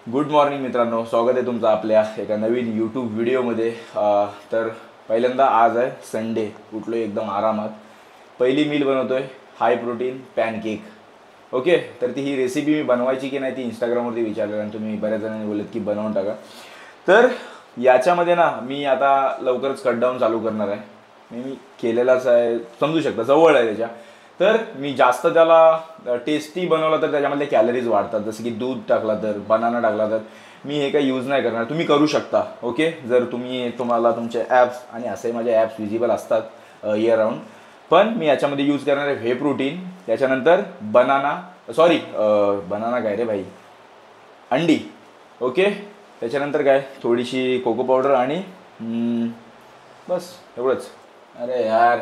Good morning मित्रांनो, स्वागत आहे तुमचं आपल्या एका नवीन यूट्यूब व्हिडिओमध्ये। तर पहिल्यांदा आज आहे संडे, उठलो एकदम आरामात। पहिली मील बनवतोय हाय प्रोटीन पॅनकेक। ओके, तर ती ही रेसिपी मी बनवायची की नाही ती इंस्टाग्रामवरती विचारलं आणि तुम्ही बऱ्याच जणांनी बोलत की बनवून टाका। तर याच्यामध्ये ना मी आता लवकरच कट डाऊन चालू करणार आहे। मी केलेलाच आहे, समजू शकता, जवळ आहे त्याच्या। तर मी जास्त त्याला टेस्टी बनवलं तर त्याच्यामधले कॅलरीज वाढतात, जसं की दूध टाकला तर, बनाना टाकला तर। मी हे काही यूज नाही करणार, तुम्ही करू शकता। ओके, जर तुम्हाला तुमचे ॲप्स आणि असे माझे ॲप्स विजिबल असतात इयर राऊंड, पण मी याच्यामध्ये यूज करणार आहे व्हे प्रोटीन, त्याच्यानंतर बनाना काय रे भाई, अंडी। ओके, त्याच्यानंतर काय थोडीशी कोको पावडर आणि बस एवढंच। अरे यार,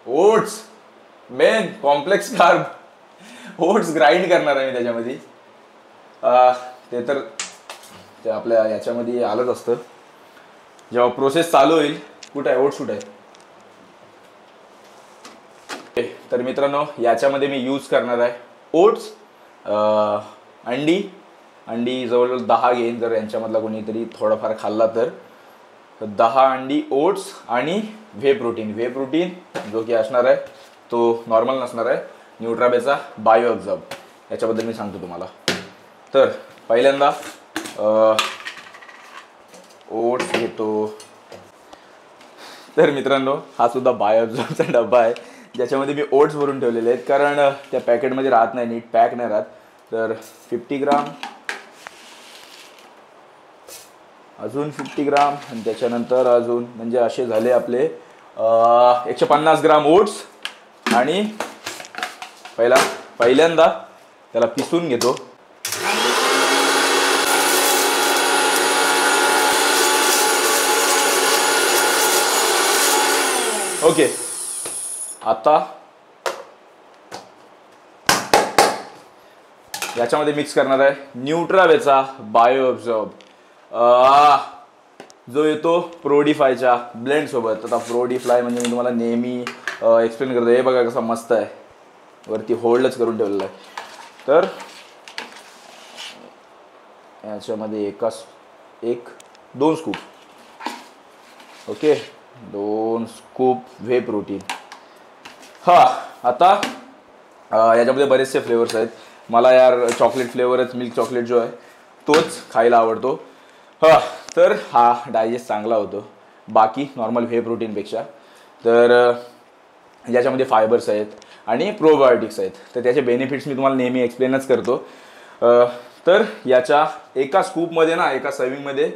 ओट्स, मेन कॉम्प्लेक्स कार्ब ओट्स ग्राइंड करणार आहे मी त्याच्यामध्ये। ते तर ते आपल्या याच्यामध्ये आलंच असतं जेव्हा प्रोसेस चालू होईल। कुठं आहे ओट्स, कुठं आहे? तर मित्रांनो, याच्यामध्ये मी यूज करणार आहे ओट्स, अंडी जवळजवळ 10 घेईन, जर यांच्यामधला कोणीतरी थोडाफार खाल्ला तर 10 अंडी, ओट्स आणि व्हे प्रोटीन जो की असणार आहे तो नॉर्मल नसणार आहे, न्यूट्राबेचा बायो ऑब्झर्व। याच्याबद्दल मी सांगतो तुम्हाला। तर पहिल्यांदा ओट्स घेतो। तर मित्रांनो, हा सुद्धा बायो ऑब्झर्वचा डबा आहे ज्याच्यामध्ये मी ओट्स भरून ठेवलेले आहेत, कारण त्या पॅकेटमध्ये राहत नाही, नीट पॅक नाही राहत। तर 50 ग्राम, अजून 50 ग्राम, आणि त्याच्यानंतर अजून, म्हणजे असे झाले आपले 150 ग्राम ओट्स। आणि पहिल्यांदा त्याला पिसून घेतो। ओके, आता याच्यामध्ये मिक्स करणार आहे न्यूट्रावेचा बायो ऑब्झर्व, जो येतो प्रोडीफायच्या ब्लेंड सोबत। आता प्रोडीफ्लाय म्हणजे मी तुम्हाला नेहमी एक्सप्लेन करतो, हे बघा कसा मस्त आहे, वरती होल्डच करून ठेवलेला आहे। तर याच्यामध्ये दोन scoop, okay, 2 scoop whey protein. आता याच्यामध्ये बरेचसे फ्लेवर्स आहेत। मला यार चॉकलेट फ्लेवरच, मिल्क चॉकलेट जो आहे तोच खायला आवडतो। तर हा डायजेस्ट चांगला होतो बाकी नॉर्मल व्हे प्रोटीनपेक्षा। तर याच्यामध्ये फायबर्स आहेत आणि प्रोबायोटिक्स आहेत, तर त्याचे बेनिफिट्स मी तुम्हाला नेहमी एक्सप्लेनच करतो। तर याच्या एका स्कूपमध्ये ना, एका सर्विंगमध्ये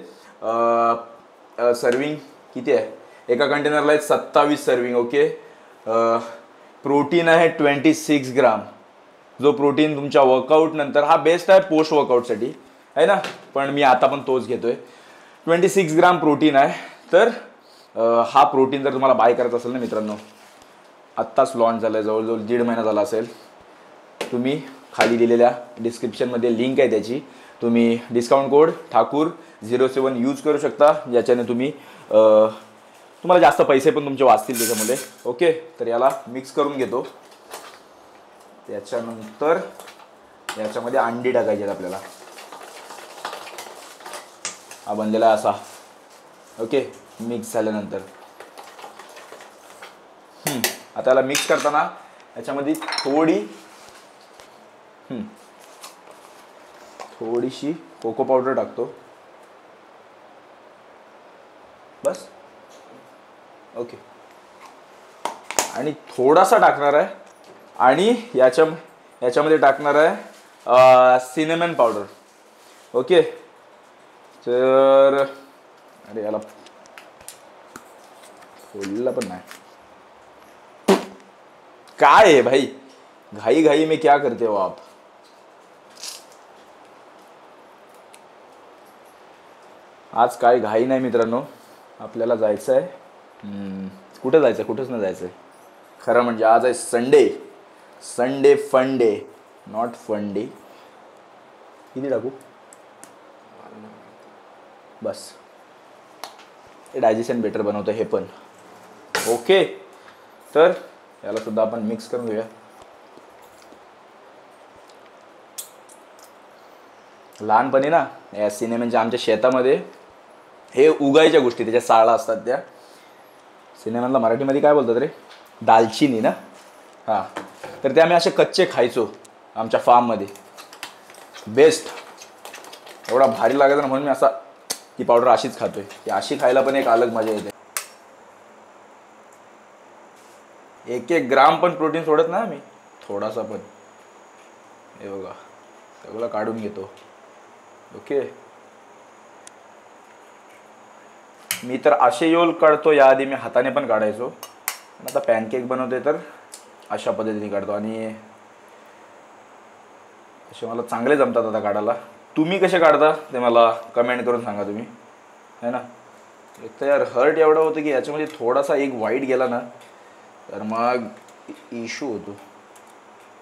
सर्विंग किती आहे, एका कंटेनरला आहेत 27 सर्विंग। ओके, प्रोटीन आहे 26 ग्राम, जो प्रोटीन तुमच्या वर्कआउट नंतर, हा बेस्ट आहे पोस्ट वर्कआउटसाठी आहे ना, पण मी आता पण तोच घेतोय। 26 ग्राम प्रोटीन आहे। तर हा प्रोटीन जर तुम्हाला बाय करायचा असेल ना मित्रांनो, आत्ताच लॉन्च झालं आहे, जवळजवळ 1.5 महिना झाला असेल। तुम्ही खाली दिलेल्या डिस्क्रिप्शनमध्ये लिंक आहे त्याची, तुम्ही डिस्काउंट कोड ठाकूर07 यूज करू शकता, ज्याच्याने तुम्हाला जास्त पैसे पण तुमचे वाचतील त्याच्यामध्ये। ओके, तर याला मिक्स करून घेतो। त्याच्यानंतर याच्यामध्ये अंडी टाकायची आहेत आपल्याला, हा बनलेला असा। ओके, मिक्स झाल्यानंतर आता याला मिक्स करताना याच्यामध्ये थोडीशी कोको पावडर टाकतो, बस। ओके, आणि थोडासा टाकणार आहे, आणि याच्यामध्ये टाकणार आहे सिनेमन पावडर। ओके, तर अरे याला खोलला पण नाही, काय आहे भाई, घाई घाई में क्या करते हो आप। आज काय घाई नाही मित्रांनो, आपल्याला जायचं आहे, कुठं जायचं, कुठंच नाही जायचं आहे खरं म्हणजे। आज आहे Sunday fun day, not fun day. किती टाकू, बस, हे डायजेशन बेटर बनवतं हे पण। ओके, तर याला सुद्धा आपण मिक्स करून घेऊया। लहानपणी ना या सिनेमांच्या आमच्या शेतामध्ये हे उगायच्या गोष्टी, त्याच्या साळा असतात त्या. सिनेमांना मराठीमध्ये काय बोलतात रे, दालचिनी ना. हां, तर ते आम्ही असे कच्चे खायचो आमच्या फार्ममध्ये. बेस्ट, एवढा भारी लागायचा ना, म्हणून मी असा ती पावडर अशीच खातोय. ती अशी खायला पण एक अलग मजा येते. 1-1 ग्राम पण प्रोटीन सोडत नाही मी, थोडासा पण. हे बघा, सगळं काढून घेतो. ओके, मी तर असे योल काढतो, याआधी मी हाताने पण काढायचो. आता पॅनकेक बनवते तर अशा पद्धतीने काढतो, आणि असे मला चांगले जमतात आता काढायला. तुम्ही कसे काढता ते मला कमेंट करून सांगा तुम्ही, है ना. एक तर यार हर्ट एवढं होतं की याच्यामध्ये थोडासा एक वाईट गेला ना तर मग इशू होतो,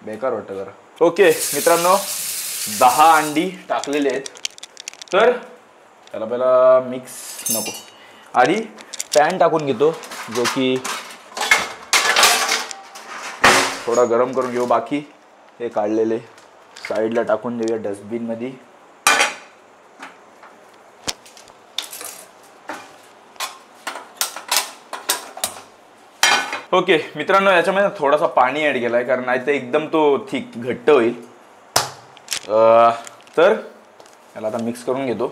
बेकार वाटतं जरा. ओके मित्रांनो, 10 अंडी टाकलेले आहेत. तर त्याला पहिला मिक्स नको, आधी पॅन टाकून घेतो, जो की थोडा गरम करून घेऊ. बाकी हे काढलेले साईडला टाकून देऊया डस्टबिनमध्ये. ओके मित्रांनो, याच्यामध्ये थोडासा पाणी ॲड केला आहे, कारण नाही तर एकदम तो थिक घट्ट होईल. तर याला आता मिक्स करून घेतो.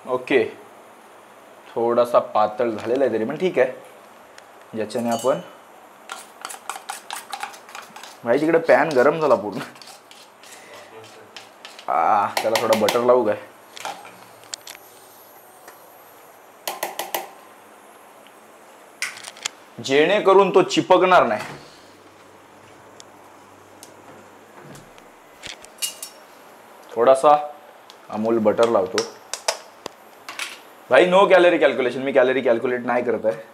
ओके, थोडासा पातळ झालेला आहे तरी पण ठीक आहे. ज्याच्याने आपण, भाई तिकडे पॅन गरम झाला पूर्ण. त्याला थोडा बटर लावू काय. जेणेकरून तो चिपकणार नाही. थोडासा अमूल बटर लावतो. भाई नो कॅलरी कॅल्क्युलेशन, मी कॅलरी कॅल्क्युलेट नाही करत आहे.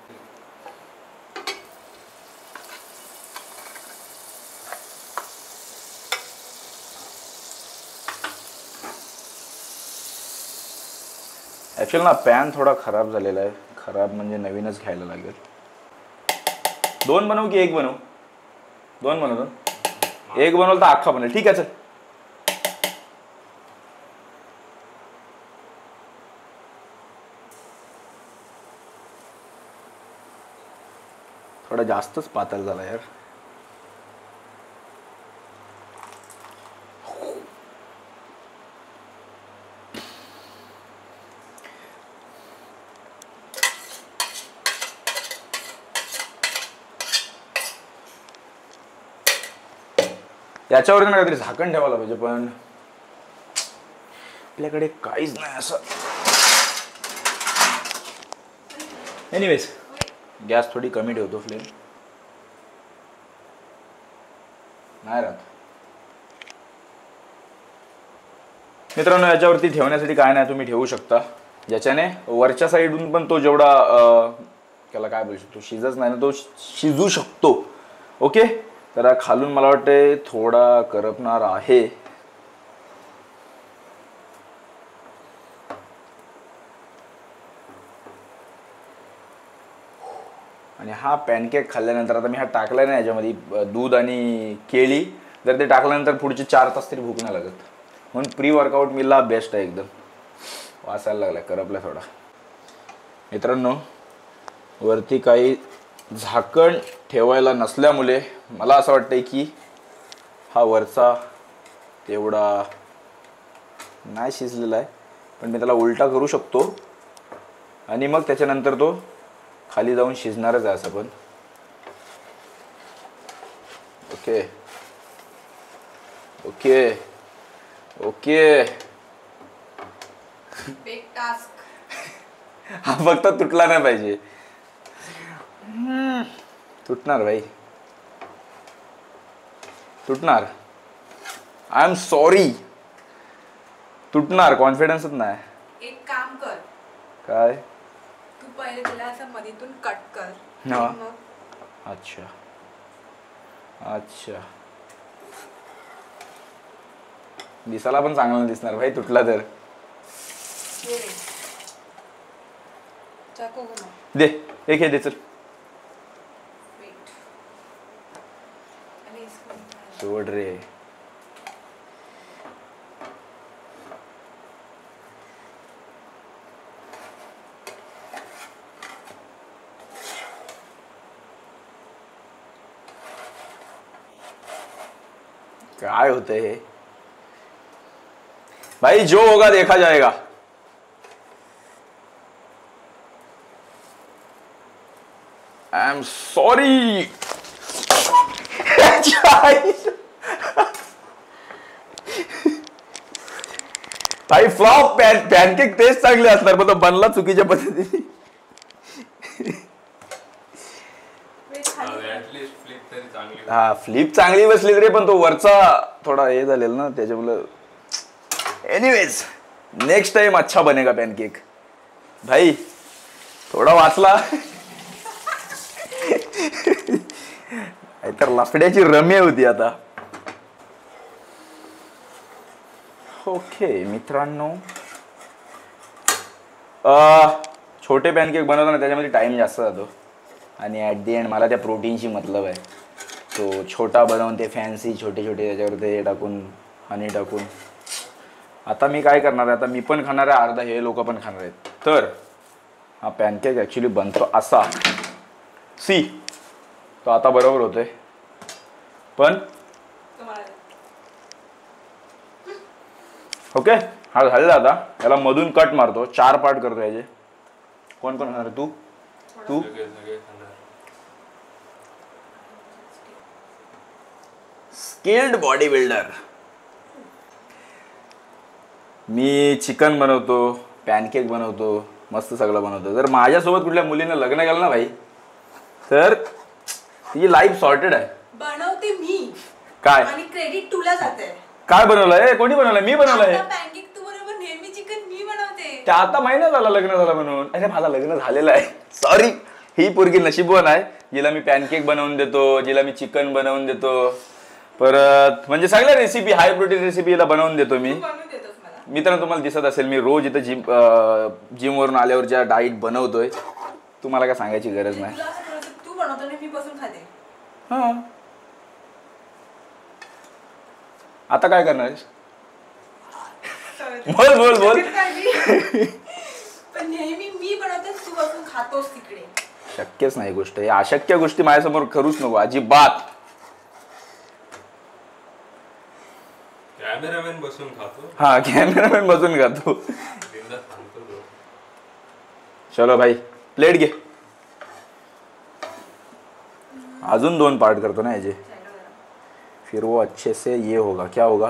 ॲक्च्युअली ना पॅन थोडा खराब झालेला आहे. खराब म्हणजे नवीनच घ्यायला लागेल. 2 बनवू की 1 बनवू? 2 बनवतो. 1 बनवलं तर अख्खा बनेल. ठीक आहे चल. थोडा जास्तच पातळ झाला यार. याच्यावर ना काहीतरी झाकण ठेवायला पाहिजे, पण आपल्याकडे काहीच नाही असं. एनिवेज गॅस थोडी कमी ठेवतो, फ्लेम नाही राहत. मित्रांनो, याच्यावरती ठेवण्यासाठी काय नाही, तुम्ही ठेवू शकता. ज्याच्याने वरच्या साईडून पण तो जेवढा त्याला काय बोलू शकतो, शिजच नाही ना, तो शिजू शकतो. ओके, तर खालून मला वाटते थोडा करपणार आहे. आणि हा पॅनकेक खाल्ल्यानंतर, आता मी हा टाकला नाही याच्यामध्ये दूध आणि केळी, जर ते टाकल्यानंतर पुढचे 4 तास तरी भूक नाही लागत. म्हणून प्री वर्कआउट मिलला बेस्ट आहे एकदम. वासायला लागला, करपला थोडा. मित्रांनो, वरती काही झाकण ठेवायला नसल्यामुळे मला असं वाटतंय की हा वरचा तेवढा नाही शिजलेला आहे, पण मी त्याला उलटा करू शकतो आणि मग त्याच्यानंतर तो खाली जाऊन शिजणारच आहे असं पण. Okay okay okay. Big task. हा फक्त तुटला नाही पाहिजे. तुटणार भाई, तुटणार. आय एम सॉरी, तुटणार. कॉन्फिडन्सच नाही. एक काम कर, काय? तू पहिले त्याला असं मधीतून कट कर. हा. मग अच्छा अच्छा, दिसायला पण चांगला दिसणार भाई तुटला तर. चाकू घुमा. दे एक हे दे चल. वेट. आणि इसको सोड रे. काय होतंय हे भाई, जो होगा देखा जाएगा. I am sorry. भाई फ्लॉप. पॅनकेक टेस्ट चांगले असणार पण तो बनला चुकीच्या पद्धतीने. हा फ्लिप चांगली बसली रे पण तो वरचा थोडा हे झालेला ना त्याच्यामुळे. एनिवेज नेक्स्ट टाइम अच्छा बनेगा पॅनकेक. भाई थोडा वाचला. तर लफड्याची रमी होती आता. ओके मित्रांनो, छोटे पॅनकेक बनवताना त्याच्यामध्ये टाइम जास्त जातो आणि ॲट दी एंड मला त्या प्रोटीनशी मतलब आहे. तो छोटा बनवून ते फॅन्सी छोटे छोटे त्याच्यावर ते टाकून हनी टाकून. आता मी काय करणार आहे, आता मी पण खाणार आहे अर्धा, हे लोक पण खाणार आहेत. तर हा पॅनकेक ॲक्च्युली बनतो असा. सी तो आता बरोबर होतोय पण ओके. हा झालेला आता. याला मधून कट मारतो, 4 पार्ट करतो याचे. कोण कोण खाणार? तू तू स्किल्ड बॉडी बिल्डर. मी चिकन बनवतो, पॅनकेक बनवतो, मस्त सगळं बनवतो. जर माझ्यासोबत कुठल्या मुलीनं लग्न केलं ना भाई तर तिची लाईफ सॉर्टेड आहे. बनवते मी काय आणि क्रेडिट तुला जाते. काय बनवलंय? कोणी बनवलंय? मी बनवलंय. पॅनकेक तू बरोबर, नेहमी चिकन मी बनवते. त्या आता महिना झाला लग्न झालं म्हणून. अरे माझं लग्न झालेलं आहे. सॉरी. ही पोरगी नशीबवान आहे जिला मी पॅनकेक बनवून देतो, जिला मी चिकन बनवून देतो, परत म्हणजे सगळ्या रेसिपी हाय प्रोटीन रेसिपी हिला बनवून देतो मी. मित्रांनो तुम्हाला दिसत असेल मी रोज इथं जिमवरून आल्यावर ज्या डाईट बनवतोय तुम्हाला काय सांगायची गरज नाही. तू बनवतो मी बसून खाते. हा आता काय करणार आहेस? बोल बोल बोल. पण नेहमी मी बनवते, तू बसून खातोस तिकडे. शक्यच नाही गोष्ट. हे अशक्य गोष्टी माझ्यासमोर करूच नको अजिबात. कॅमेरामॅन बसून खातो. हा कॅमेरामॅन बसून खातो. चलो भाई प्लेट घे. अजून 2 पार्ट करतो ना याचे. फिर वो अच्छे से ये होगा. क्या होगा?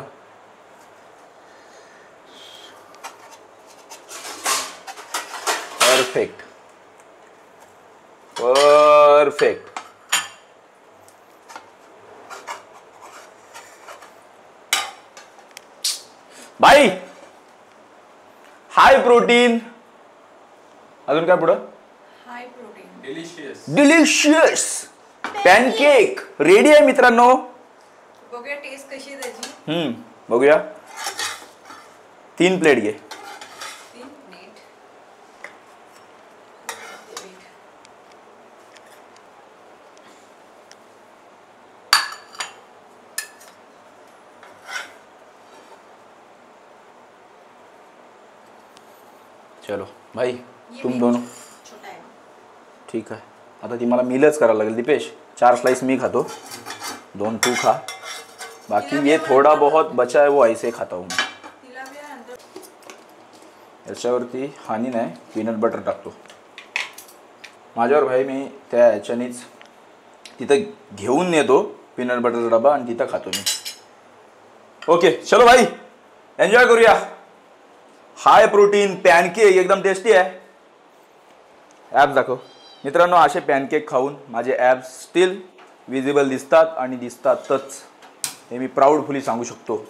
Perfect perfect. भाई हाय प्रोटीन. अजून काय पुढं? High protein delicious delicious pancake ready आहे मित्रांनो. बघूया टेस्ट कशी आहे त्याची. बघूया. 3 प्लेट घे. 3 प्लेट. चलो भाई तुम दोनों. छोटा आहे. ठीक आहे. आता ती मला मीलच करायला लागेल. दीपेश 4 स्लाइस मी खातो, 2 तू खा, बाकी ये थोड़ा बहुत बचा है वो ऐसे खाता हूँ. तिला मी नंतर याच्यावरती हानी नाही पीनट बटर टाकतो माझ्यावर भाई. मी त्या याच्यानेच तिथं घेऊन येतो पीनट बटरचा डबा आणि तिथं खातो मी. ओके चलो भाई एन्जॉय करूया. हाय प्रोटीन पॅनकेक एकदम टेस्टी आहे. ॲप दाखव मित्रांनो. असे पॅनकेक खाऊन माझे ॲप्स स्टील विजिबल दिसतात आणि दिसतातच हे मी प्राऊडफुली सांगू शकतो.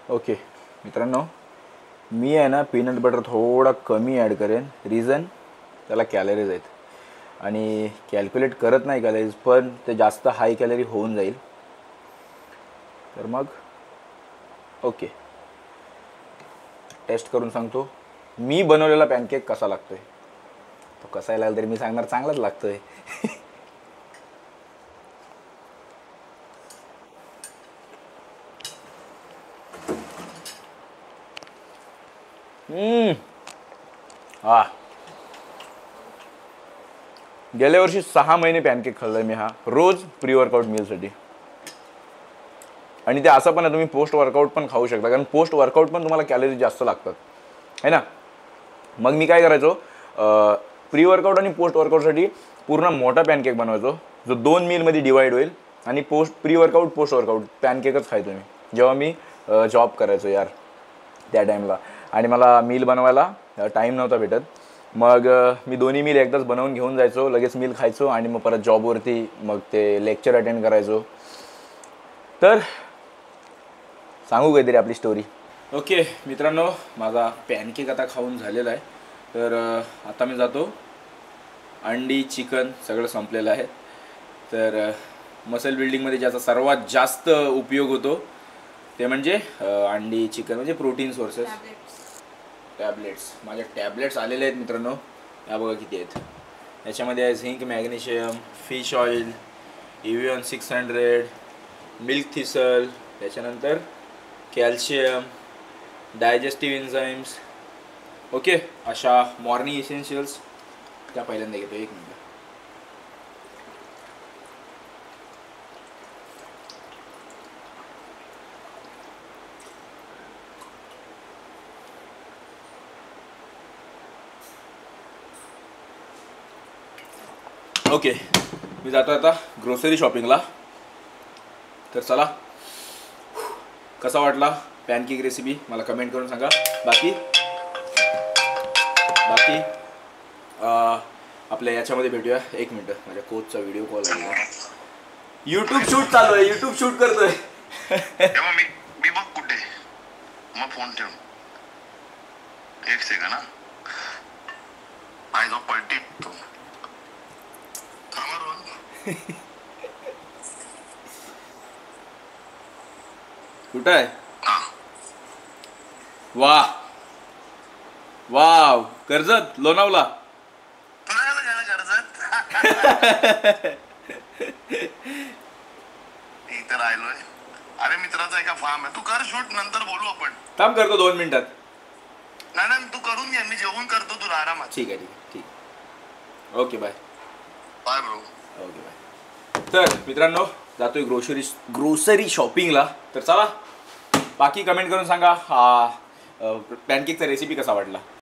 ओके मित्रांनो मी आहे ना पीनट बटर थोडा कमी ॲड करेन. रिझन त्याला कॅलरीज आहेत आणि कॅल्क्युलेट करत नाही कॅलरीज पण ते जास्त हाय कॅलरी होऊन जाईल. तर मग ओके टेस्ट करून सांगतो. मी बनवलेला पॅनकेक कसा लागतोय, तो कसा लागला तरी मी सांगणार चांगलाच लागतोय. हा, गेल्या वर्षी 6 महिने पॅनकेक खाल्लाय मी, हा रोज प्री वर्कआउट मीलसाठी. आणि ते असं पण आहे, तुम्ही पोस्ट वर्कआउट पण खाऊ शकता, कारण पोस्ट वर्कआउट पण तुम्हाला कॅलरीज जास्त लागतात है ना. मग मी काय करायचो, प्री वर्कआउट आणि पोस्ट वर्कआउटसाठी पूर्ण मोठा पॅनकेक बनवायचो, जो 2 मीलमध्ये डिवाईड होईल. आणि प्री वर्कआउट पोस्ट वर्कआउट पॅनकेकच खायचो मी, जेव्हा मी जॉब करायचो यार त्या टाईमला. आणि मला मील बनवायला टाईम नव्हता भेटत. मग मी दोन्ही मील एकदाच बनवून घेऊन जायचो, लगेच मील खायचो आणि मग परत जॉबवरती मग ते लेक्चर अटेंड करायचो. तर सांगू काहीतरी आपली स्टोरी. ओके मित्रांनो, माझा पॅनकेक आता खाऊन झालेला आहे. तर आता मी जातो, अंडी चिकन सगळं संपलेलं आहे. तर मसल बिल्डिंगमध्ये ज्याचा सर्वात जास्त उपयोग होतो ते म्हणजे अंडी चिकन, म्हणजे प्रोटीन सोर्सेस. टॅबलेट्स, माझ्या टॅबलेट्स आलेले आहेत मित्रांनो, या बघा किती आहेत. याच्यामध्ये आहे zinc, magnesium, fish oil, EVN 600, milk thistle, त्याच्यानंतर कॅल्शियम, डायजेस्टिव्ह एन्झाईम्स. ओके, अशा मॉर्निंग इसेन्शियल्स त्या पहिल्यांदा घेतो. एक मिनिट. ओके, मी जातो आता ग्रोसरी शॉपिंगला. तर चला, कसा वाटला पॅनकेक रेसिपी मला कमेंट करून सांगा. बाकी आपल्या याच्यामध्ये भेटूया. एक मिनटं, माझ्या कोचचा व्हिडिओ कॉल आलेला. यूट्यूब शूट चालू आहे, यूट्यूब शूट करतोय. मी बघ कुठे, मग फोन ठेव. एक सेकंड ना, जो पलटी तो कुठं आहे? वा वाव, कर्जत, लोणावला. इथं राहिलोय. अरे मित्राचा एका फार्म आहे, तू कर शूट, नंतर बोलू आपण. काम करतो 2 मिनिटात. नाही तू करून घे, मी जेवून करतो, तुला आरामात. ठीक आहे. Okay bye. Bye bro. Okay bye. तर मित्रांनो, जातोय ग्रोसरी शॉपिंगला. तर चला, बाकी कमेंट करून सांगा हा पॅनकेकचा रेसिपी कसा वाटला.